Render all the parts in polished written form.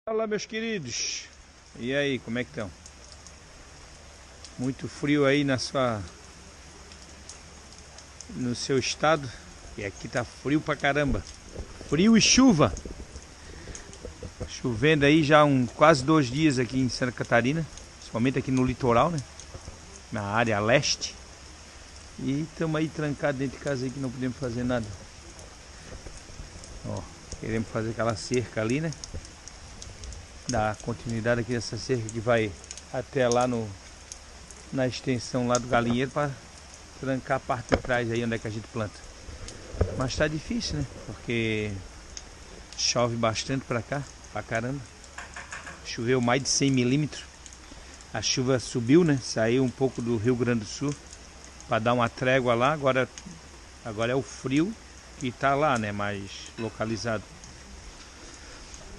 Fala, meus queridos, e aí, como é que estão? Muito frio aí no seu estado, e aqui tá frio pra caramba, frio e chuva, chovendo aí já quase 2 dias aqui em Santa Catarina, principalmente aqui no litoral, né, na área leste, e estamos aí trancados dentro de casa aí que não podemos fazer nada. Ó, queremos fazer aquela cerca ali, né? Dar continuidade aqui dessa cerca que vai até lá na extensão lá do galinheiro para trancar a parte de trás aí onde é que a gente planta. Mas tá difícil, né? Porque chove bastante pra cá, pra caramba. Choveu mais de 100 milímetros. A chuva subiu, né? Saiu um pouco do Rio Grande do Sul para dar uma trégua lá. Agora é o frio que tá lá, né? Mais localizado.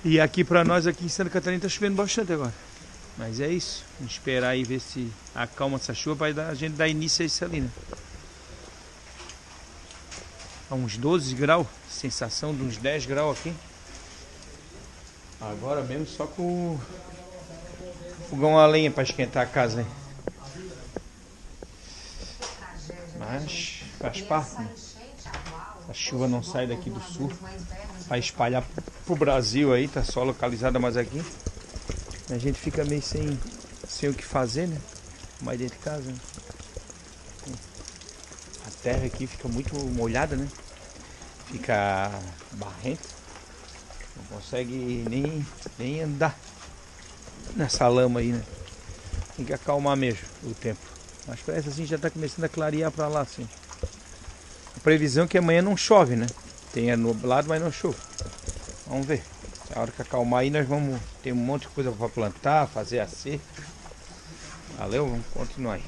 E aqui pra nós, aqui em Santa Catarina, tá chovendo bastante agora. Mas é isso. Vamos esperar aí ver se acalma essa chuva para a gente dar início a isso ali, né? A uns 12 graus. Sensação de uns 10 graus aqui. Agora mesmo só com o fogão a lenha para esquentar a casa, hein? Mas faz parte, né? A chuva não sai daqui do sul. Vai espalhar pro Brasil aí, tá só localizada mais aqui. A gente fica meio sem o que fazer, né? Mais dentro de casa, né? A terra aqui fica muito molhada, né? Fica barrenta. Não consegue nem andar nessa lama aí, né? Tem que acalmar mesmo o tempo. Mas parece assim já tá começando a clarear pra lá, assim. A previsão é que amanhã não chove, né? Tem nublado, mas não chove. Vamos ver. A hora que acalmar aí nós vamos ter um monte de coisa para plantar, fazer a cerca. Valeu, vamos continuar aí.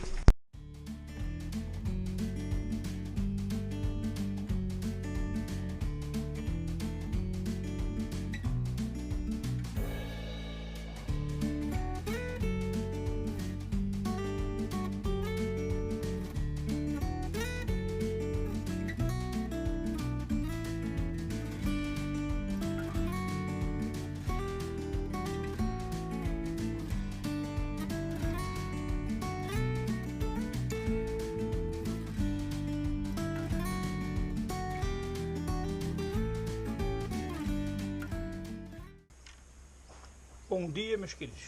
Bom dia, meus queridos.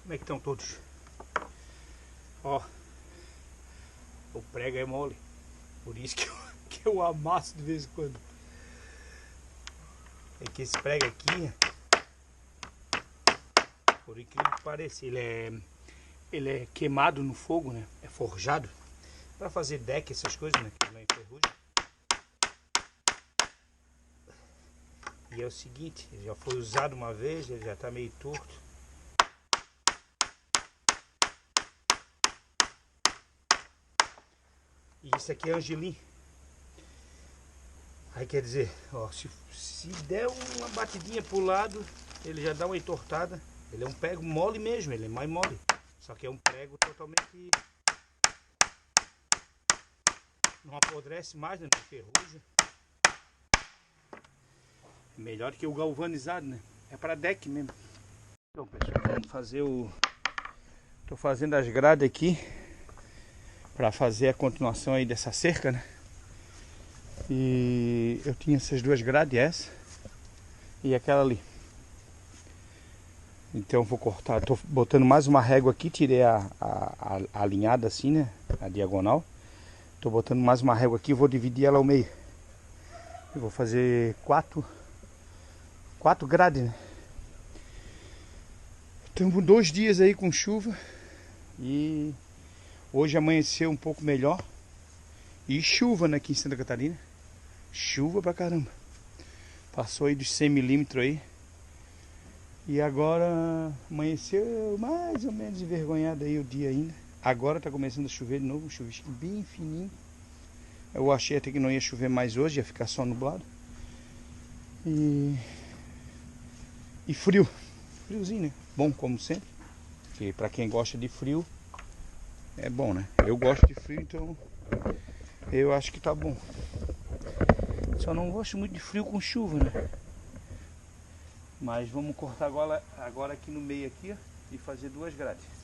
Como é que estão todos? Ó, o prego é mole, por isso que eu amasso de vez em quando. É que esse prego aqui, por incrível que pareça, ele é queimado no fogo, né? É forjado para fazer deck, essas coisas, né? Que não enferruja. E é o seguinte, ele já foi usado uma vez, ele já está meio torto. E isso aqui é angelim. Aí quer dizer, ó, se der uma batidinha pro lado, ele já dá uma entortada. Ele é um prego mole mesmo, ele é mais mole. Só que é um prego totalmente... não apodrece mais, né? Não enferruja. Melhor que o galvanizado, né? É para deck mesmo. Então, pessoal, vamos fazer tô fazendo as grades aqui para fazer a continuação aí dessa cerca, né? E eu tinha essas duas grades, essa e aquela ali. Então vou cortar, tô botando mais uma régua aqui, tirei a alinhada assim, né? A diagonal. Tô botando mais uma régua aqui, vou dividir ela ao meio. Eu vou fazer quatro grades, né? Estamos 2 dias aí com chuva e hoje amanheceu um pouco melhor. E chuva, né, aqui em Santa Catarina. Chuva pra caramba. Passou aí dos 100 milímetros aí. E agora amanheceu mais ou menos envergonhado aí o dia ainda. Agora tá começando a chover de novo, um chuvisco bem fininho. Eu achei até que não ia chover mais hoje, ia ficar só nublado. E frio, friozinho, né? Bom como sempre, porque pra quem gosta de frio é bom, né? Eu gosto de frio, então eu acho que tá bom. Só não gosto muito de frio com chuva, né? Mas vamos cortar agora aqui no meio aqui, ó, e fazer 2 grades.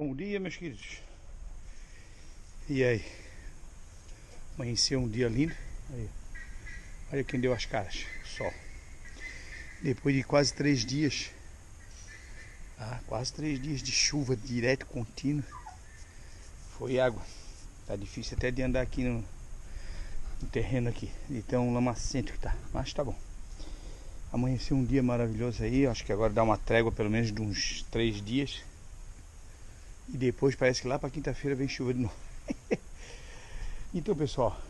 Bom dia, meus queridos. E aí? Amanheceu um dia lindo. Aí. Olha quem deu as caras. Sol. Depois de quase 3 dias. Quase 3 dias de chuva direto, contínuo. Foi água. Tá difícil até de andar aqui no terreno aqui. De tão lamacento que tá. Mas tá bom. Amanheceu um dia maravilhoso aí. Acho que agora dá uma trégua pelo menos de uns 3 dias. E depois parece que lá para quinta-feira vem chuva de novo. Então, pessoal,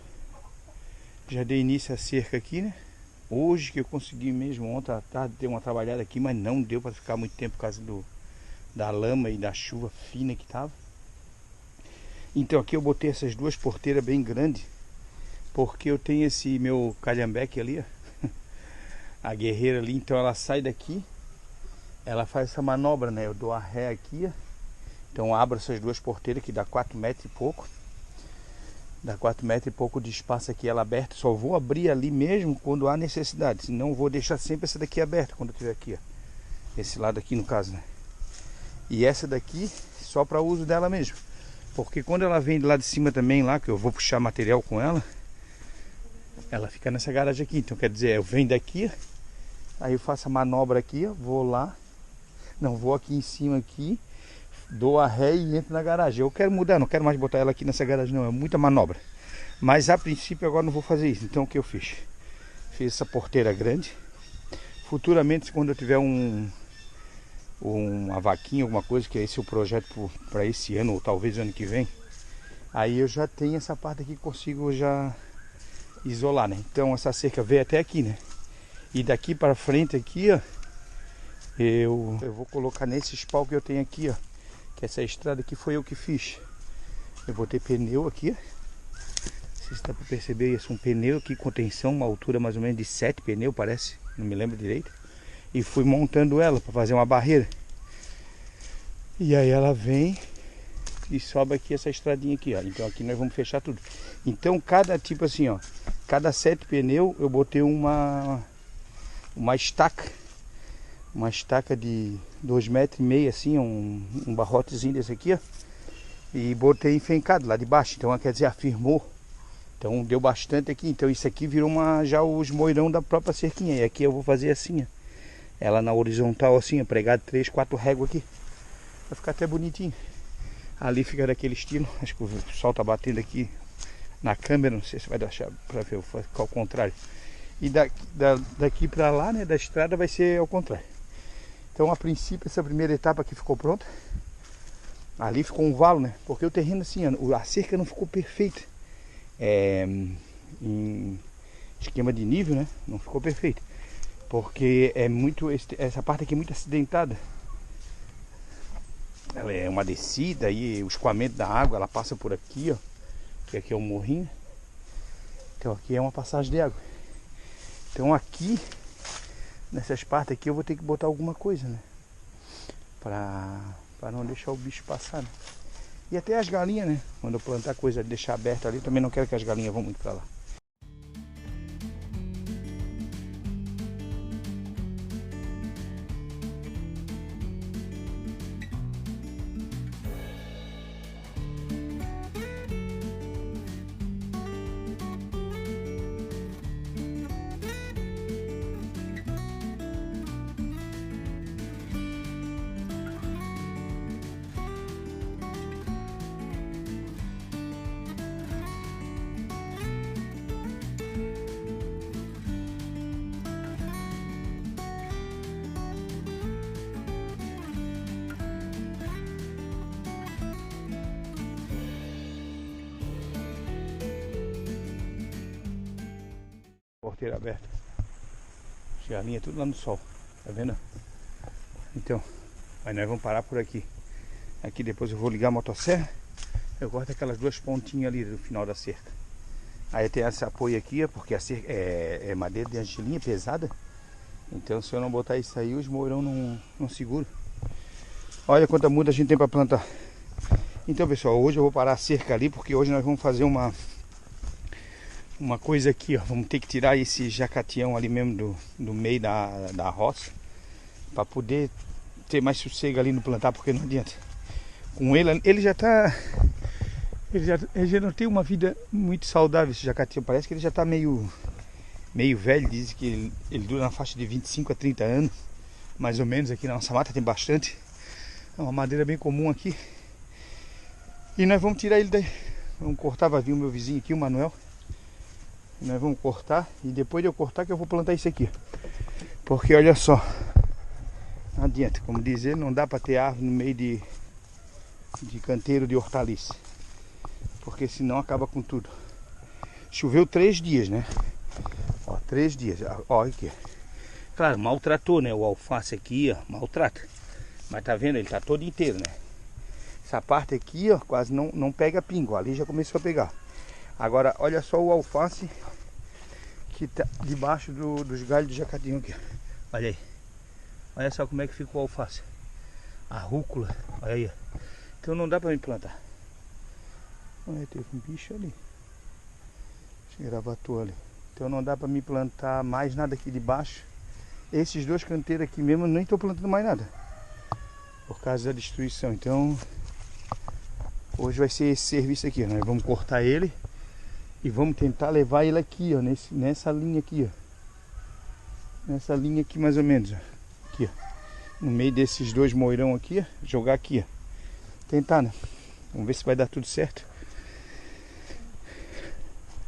já dei início à cerca aqui, né? Hoje que eu consegui mesmo, ontem à tarde, ter uma trabalhada aqui, mas não deu para ficar muito tempo por causa da lama e da chuva fina que tava. Então aqui eu botei essas 2 porteiras bem grandes, porque eu tenho esse meu calhambeque ali, ó. A guerreira ali, então ela sai daqui, ela faz essa manobra, né? Eu dou a ré aqui, ó. Então abro essas 2 porteiras que dá 4 metros e pouco. Dá 4 metros e pouco de espaço aqui ela aberta. Só vou abrir ali mesmo quando há necessidade. Senão vou deixar sempre essa daqui aberta quando eu estiver aqui, ó. Esse lado aqui no caso, né? E essa daqui só para uso dela mesmo. Porque quando ela vem de lá de cima também, lá que eu vou puxar material com ela, ela fica nessa garagem aqui. Então quer dizer, eu venho daqui, aí eu faço a manobra aqui, ó, vou lá. Não, vou aqui em cima aqui. Dou a ré e entro na garagem. Eu quero mudar, não quero mais botar ela aqui nessa garagem não, é muita manobra. Mas a princípio agora não vou fazer isso. Então o que eu fiz? Fiz essa porteira grande. Futuramente, quando eu tiver uma vaquinha, alguma coisa, que é esse o projeto para esse ano, ou talvez ano que vem, aí eu já tenho essa parte aqui que consigo já isolar, né? Então essa cerca veio até aqui, né? E daqui para frente aqui, ó, eu vou colocar nesses pau que eu tenho aqui, ó. Que essa estrada aqui foi eu que fiz. Eu botei pneu aqui, ó. Não sei se dá para perceber isso, um pneu aqui com tensão, uma altura mais ou menos de 7 pneus, parece, não me lembro direito. E fui montando ela para fazer uma barreira. E aí ela vem e sobe aqui essa estradinha aqui, ó. Então aqui nós vamos fechar tudo. Então cada tipo assim, ó, cada 7 pneus eu botei uma estaca uma estaca de 2,5 metros assim, um barrotezinho desse aqui, ó. E botei enfencado lá de baixo, então quer dizer, afirmou. Então deu bastante aqui, então isso aqui virou já os moirão da própria cerquinha. E aqui eu vou fazer assim, ó. Ela na horizontal assim, ó, pregado 3, 4 réguas aqui. Vai ficar até bonitinho. Ali fica daquele estilo, acho que o sol tá batendo aqui na câmera, não sei se vai dar pra ver, vou ficar ao contrário. E daqui pra lá, né, da estrada vai ser ao contrário. Então a princípio essa primeira etapa aqui ficou pronta. Ali ficou um valo, né, porque o terreno assim, a cerca não ficou perfeita. Em esquema de nível, né, não ficou perfeito. Porque essa parte aqui é muito acidentada. Ela é uma descida e o escoamento da água, ela passa por aqui, ó. Que aqui é um morrinho. Então aqui é uma passagem de água. Então aqui, nessas partes aqui, eu vou ter que botar alguma coisa, né? Pra não deixar o bicho passar, né? E até as galinhas, né? Quando eu plantar coisa, deixar aberto ali, também não quero que as galinhas vão muito pra lá. Porteira aberta. As galinhas tudo lá no sol. Tá vendo? Então, aí nós vamos parar por aqui. Aqui depois eu vou ligar a motosserra. Eu corto aquelas duas pontinhas ali do final da cerca. Aí tem esse apoio aqui, porque a cerca é madeira de angelinha pesada. Então se eu não botar isso aí, os moirão não seguram. Olha quanta muda a gente tem para plantar. Então pessoal, hoje eu vou parar a cerca ali, porque hoje nós vamos fazer uma coisa aqui, ó. Vamos ter que tirar esse jacatião ali mesmo do meio da roça, para poder ter mais sossego ali no plantar, porque não adianta. Com ele já tá... Ele já não tem uma vida muito saudável, esse jacatião. Parece que ele já tá meio velho. Diz que ele dura na faixa de 25 a 30 anos, mais ou menos. Aqui na nossa mata tem bastante. É uma madeira bem comum aqui. E nós vamos tirar ele daí. Vamos cortar, vai vir o meu vizinho aqui, o Manuel. Nós vamos cortar, e depois de eu cortar que eu vou plantar isso aqui. Porque olha só, não adianta, como dizer, não dá para ter árvore no meio de canteiro de hortaliça, porque senão acaba com tudo. Choveu 3 dias, né? Ó, 3 dias, ó aqui. Claro, maltratou, né? O alface aqui, ó, maltrata. Mas tá vendo, ele tá todo inteiro, né? Essa parte aqui, ó, quase não pega pingo. Ali já começou a pegar. Agora, olha só o alface que tá debaixo dos galhos do jacatinho aqui. Olha aí. Olha só como é que fica o alface. A rúcula, olha aí. Então não dá pra me plantar. Olha, teve um bicho ali. Gravatou ali. Então não dá pra me plantar mais nada aqui de baixo. Esses dois canteiros aqui mesmo, eu nem tô plantando mais nada, por causa da destruição. Então hoje vai ser esse serviço aqui. Nós vamos cortar ele e vamos tentar levar ele aqui, ó, nessa linha aqui, ó. Nessa linha aqui mais ou menos, ó. Aqui, ó. No meio desses dois moirão aqui, ó. Jogar aqui, ó. Tentar, né? Vamos ver se vai dar tudo certo.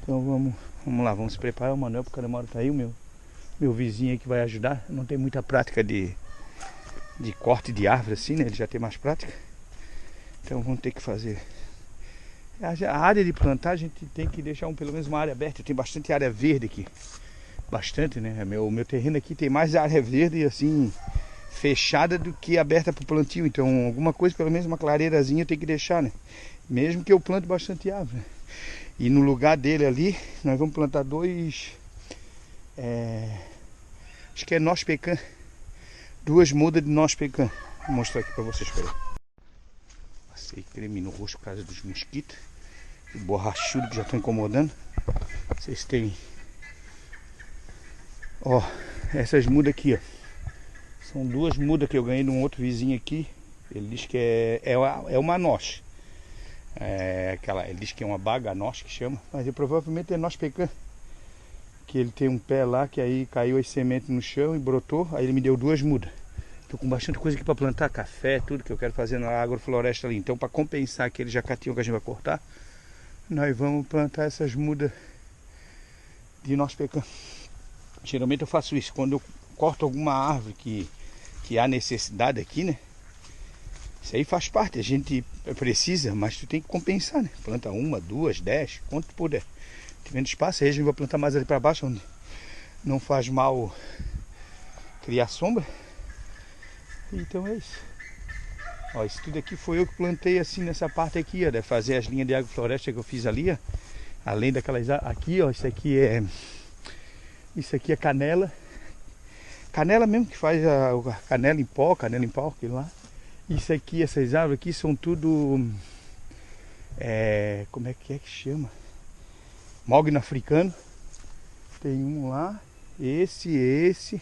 Então vamos lá, vamos se preparar. O Manuel, porque a demora tá aí, o meu vizinho aí que vai ajudar. Não tem muita prática de corte de árvore assim, né? Ele já tem mais prática. Então vamos ter que fazer. A área de plantar a gente tem que deixar pelo menos uma área aberta. Tem bastante área verde aqui. Bastante, né? O meu terreno aqui tem mais área verde assim, fechada, do que aberta para o plantio. Então alguma coisa, pelo menos uma clareirazinha eu tenho que deixar, né? Mesmo que eu plante bastante árvore. E no lugar dele ali, nós vamos plantar acho que é noz pecan. 2 mudas de noz pecan. Vou mostrar aqui para vocês. Passei creme no rosto por causa dos mosquitos. E borrachudo que já estão incomodando. Vocês têm. Ó, essas mudas aqui, ó. São 2 mudas que eu ganhei de um outro vizinho aqui. Ele diz que é uma noz. Ele diz que é uma baga noz que chama, mas provavelmente é noz pecan. Que ele tem um pé lá que aí caiu as sementes no chão e brotou. Aí ele me deu 2 mudas. Tô com bastante coisa aqui para plantar, café, tudo que eu quero fazer na agrofloresta ali. Então, para compensar aquele jacatinho que a gente vai cortar, nós vamos plantar essas mudas de noz pecan. Geralmente eu faço isso quando eu corto alguma árvore que há necessidade aqui, né? Isso aí faz parte, a gente precisa, mas tu tem que compensar, né? Planta 1, 2, 10, quanto tu puder. Tendo espaço, aí a gente vai plantar mais ali para baixo, onde não faz mal criar sombra. Então é isso. Ó, isso tudo aqui foi eu que plantei assim nessa parte aqui, ó, de fazer as linhas de agrofloresta que eu fiz ali, ó. Além daquelas aqui, ó, isso aqui é canela. Canela mesmo que faz a canela em pó, aquilo lá. Isso aqui, essas árvores aqui são tudo como é que chama? Mogno africano. Tem um lá, esse,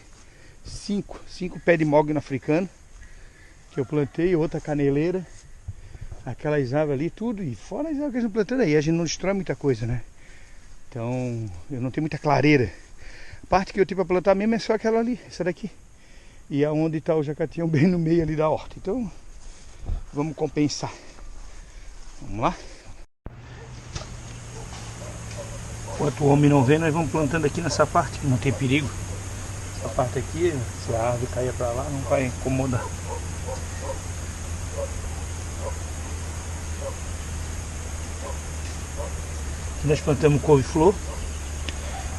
5 pés de mogno africano que eu plantei, outra caneleira, aquelas árvores ali, tudo, e fora as árvores que eu plantando aí, a gente não destrói muita coisa, né? Então, eu não tenho muita clareira. A parte que eu tenho para plantar mesmo é só aquela ali, essa daqui. E aonde está o jacatinho bem no meio ali da horta. Então, vamos compensar. Vamos lá? Enquanto o homem não vê, nós vamos plantando aqui nessa parte, que não tem perigo. Essa parte aqui, se a árvore cair para lá, não vai incomodar. Aqui nós plantamos couve-flor,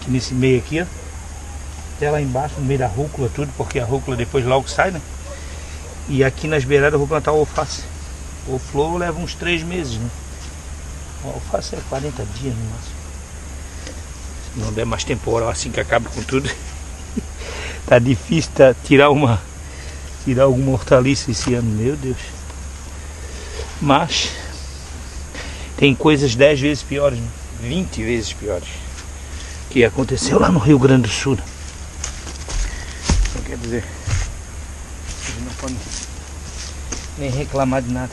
aqui nesse meio aqui, ó. Até lá embaixo, no meio da rúcula, tudo, porque a rúcula depois logo sai, né? E aqui nas beiradas eu vou plantar o alface. O flor leva uns 3 meses, né? O alface é 40 dias no máximo. Se não der mais temporal assim que acaba com tudo. Tá difícil tirar alguma hortaliça esse ano, meu Deus. Mas tem coisas 10 vezes piores, né? 20 vezes piores. Que aconteceu lá no Rio Grande do Sul. Então quer dizer, a gente não pode nem reclamar de nada.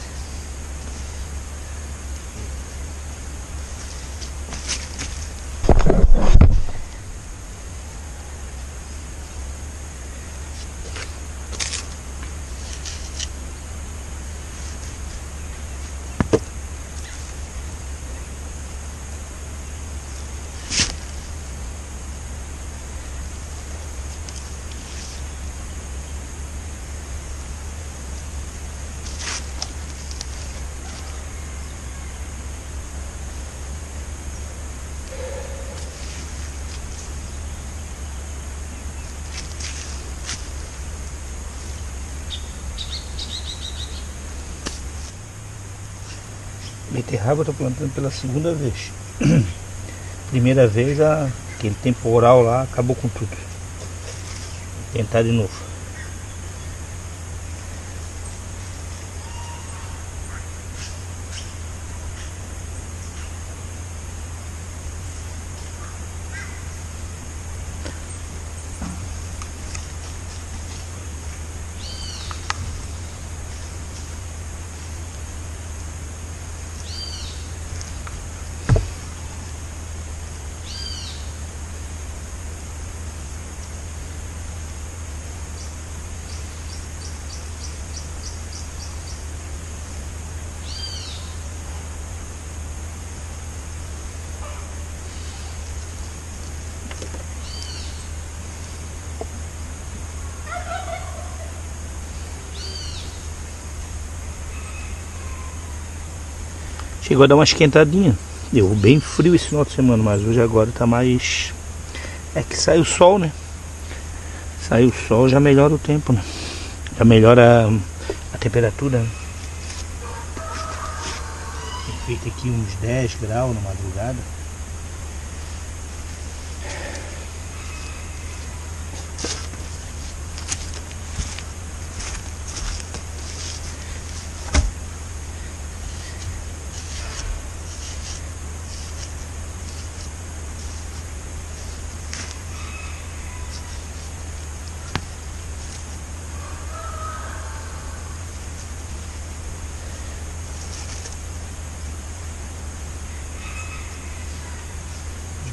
Beterraba eu tô plantando pela 2ª vez. Primeira vez aquele temporal lá acabou com tudo. Vou tentar de novo. Chegou a dar uma esquentadinha. Deu bem frio esse final de semana, mas hoje agora tá mais... É que sai o sol, né? Sai o sol, já melhora o tempo, né? Já melhora a temperatura, né? Tem feito aqui uns 10 graus na madrugada.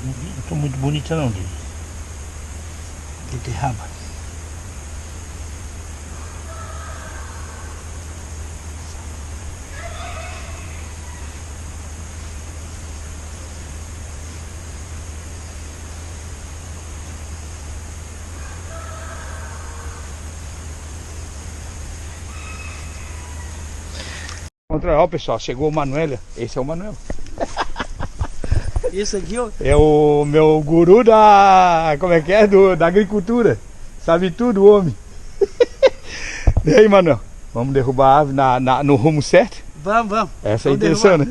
Não tô muito bonita não dele. Beterraba. Ó, pessoal, chegou o Manuel. Esse é o Manuel. Esse aqui, ó. É o meu guru da... Como é que é? Da agricultura. Sabe tudo, o homem. E aí, Manuel? Vamos derrubar a árvore no rumo certo? Vamos. Essa é a intenção, né?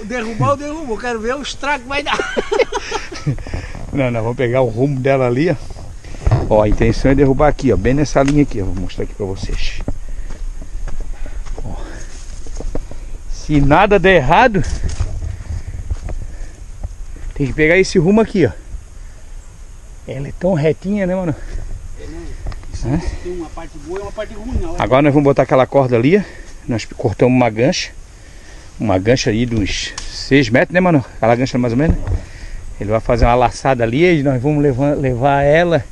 Derrubar, eu derrubo. Eu quero ver o estrago que vai dar. Não, vamos pegar o rumo dela ali, ó. Ó, a intenção é derrubar aqui, ó. Bem nessa linha aqui, ó. Vou mostrar aqui pra vocês. Ó. Se nada der errado, tem que pegar esse rumo aqui, ó. Ela é tão retinha, né, mano? Tem uma parte boa e uma parte ruim, não. Agora nós vamos botar aquela corda ali. Nós cortamos uma gancha. Uma gancha aí dos 6 metros, né, mano? Aquela gancha mais ou menos. Ele vai fazer uma laçada ali e nós vamos levar ela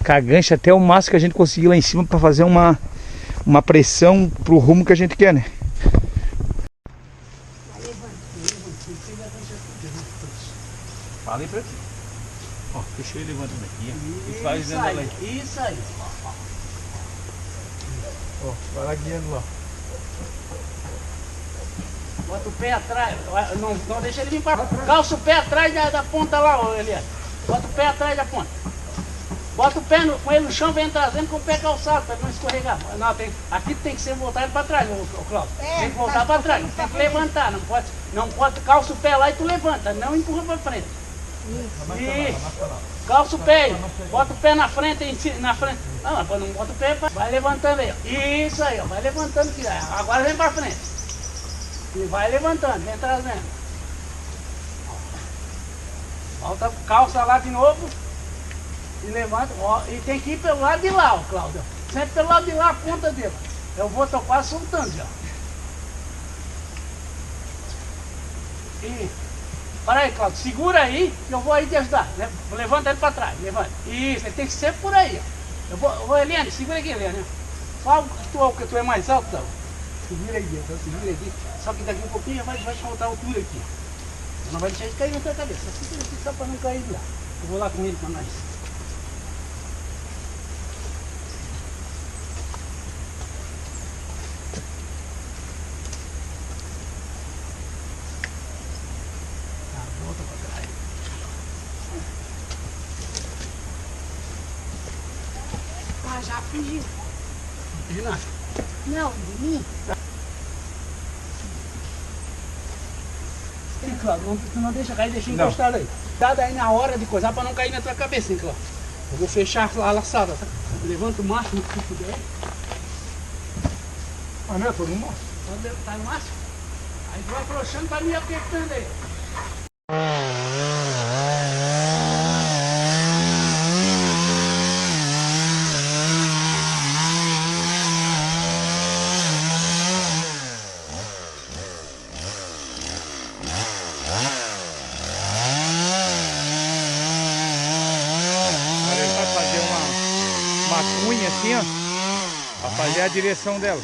com a gancha até o máximo que a gente conseguir lá em cima para fazer uma pressão pro rumo que a gente quer, né? Fala aí pra ti. Ó, fechou e levanta daqui. E faz dentro dela aí. Isso aí. Ó, vai lá guiando lá. Bota o pé atrás. Não deixa ele vir para. Calça o pé atrás da ponta lá, ó, Elias. Bota o pé atrás da ponta. Bota o pé com ele no chão, vem trazendo com o pé calçado para não escorregar. Não, aqui tem que ser voltado para trás, ô Cláudio. Tem que voltar para trás, tem que levantar. Não pode, calça o pé lá e tu levanta, não empurra para frente. Isso. Calça o pé, bota o pé na frente, na frente. Não bota o pé, vai levantando aí. Isso aí, ó, vai levantando aqui. Agora vem para frente. E vai levantando, vem trazendo. Volta, calça lá de novo. E levanta, ó, e tem que ir pelo lado de lá, ó, Cláudio. Sempre pelo lado de lá, a ponta dele. Eu vou, tô quase soltando já. E, para aí, Cláudio, segura aí, que eu vou aí te ajudar. Né? Levanta ele para trás, levanta. Isso, ele tem que ser por aí, ó. Eu vou, Eliane, segura aqui, Eliane. Fala que tu é mais alto, não. Segura aí, então, segura aqui. Só que daqui um pouquinho vai faltar altura aqui. Não vai deixar de cair na tua cabeça. Segura aqui só para não cair de lá. Eu vou lá com ele para nós. Já fugiu. De nada. Não, de mim. Sim, Cláudio, tu não deixa cair, deixa encostado aí. Cuidado aí na hora de coisar para não cair na tua cabeça, hein, Cláudio. Eu vou fechar a laçada, tá? Levanta o máximo que tu puder. Ah, não, eu tô no máximo. Tá no máximo? Aí tu vai afrouxando para me apertando aí. Uma cunha assim, ó, para fazer a direção dela.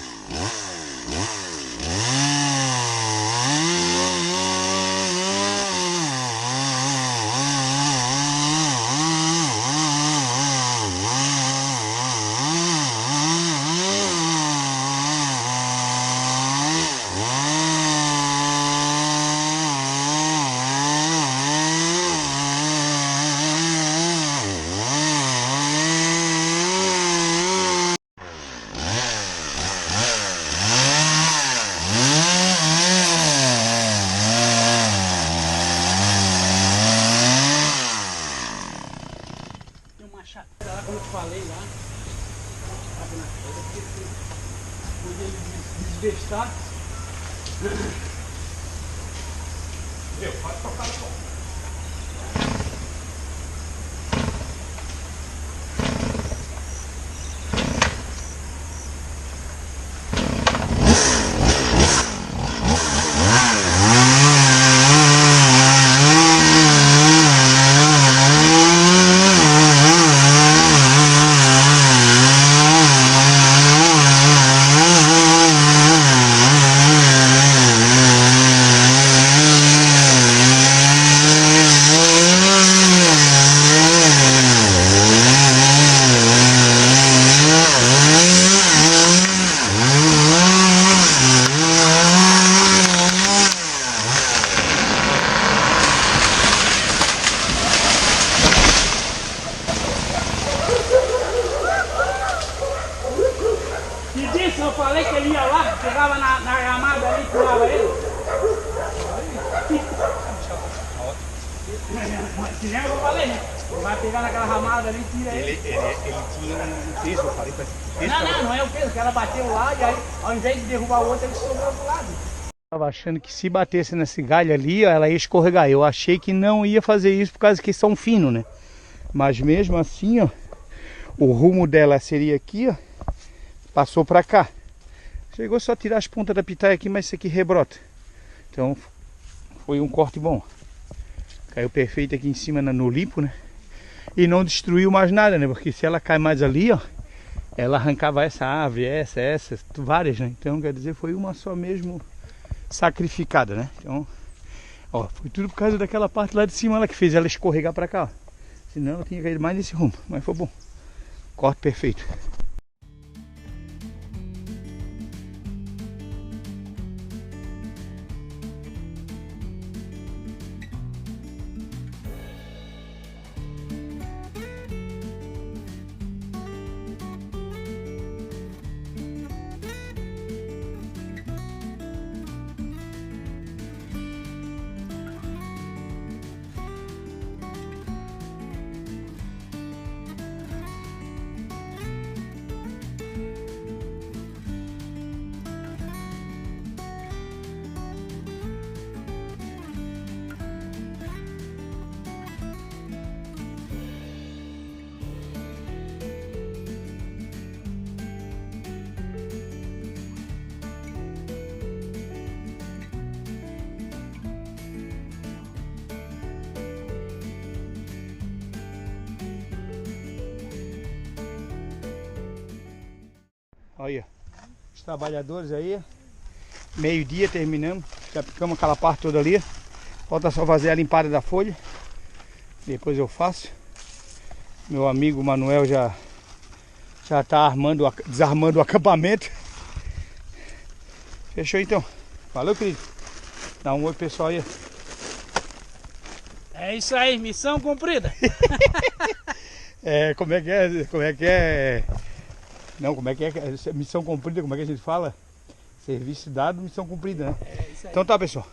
Como eu te falei lá, podia desbestar. Pode tocar no pão. chegava na ramada ali e tirava ele. Se lembra que eu falei, né? Vai pegar naquela ramada ali e tira ele. Ele tinha um peso, eu falei pra você. Não é o peso, que ela bateu lá e aí, ao invés de derrubar o outro, ele sobrou pro lado. Tava achando que se batesse nesse galho ali, ó, ela ia escorregar. Eu achei que não ia fazer isso por causa que são finos, né? Mas mesmo assim, ó, o rumo dela seria aqui, ó, passou pra cá. Chegou só a tirar as pontas da pitaia aqui, mas isso aqui rebrota. Então foi um corte bom. Caiu perfeito aqui em cima no limpo, né? E não destruiu mais nada, né? Porque se ela cai mais ali, ó, ela arrancava essa árvore, essa, várias, né? Então quer dizer, foi uma só mesmo sacrificada, né? Então, ó, foi tudo por causa daquela parte lá de cima lá que fez ela escorregar pra cá, ó. Senão ela tinha caído mais nesse rumo, mas foi bom. Corte perfeito. Olha, os trabalhadores aí, meio-dia terminamos, já picamos aquela parte toda ali. Falta só fazer a limpada da folha, depois eu faço. Meu amigo Manuel já está desarmando o acampamento. Fechou então. Valeu, querido. Dá um oi pessoal aí. É isso aí, missão cumprida. Como é que é? Não, como é que é? Missão cumprida, como é que a gente fala? Serviço dado, missão cumprida, né? É isso aí. Então tá, pessoal.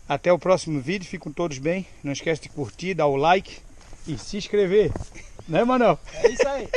Até o próximo vídeo. Fiquem todos bem. Não esquece de curtir, dar o like e se inscrever. Né, Manuel? É isso aí.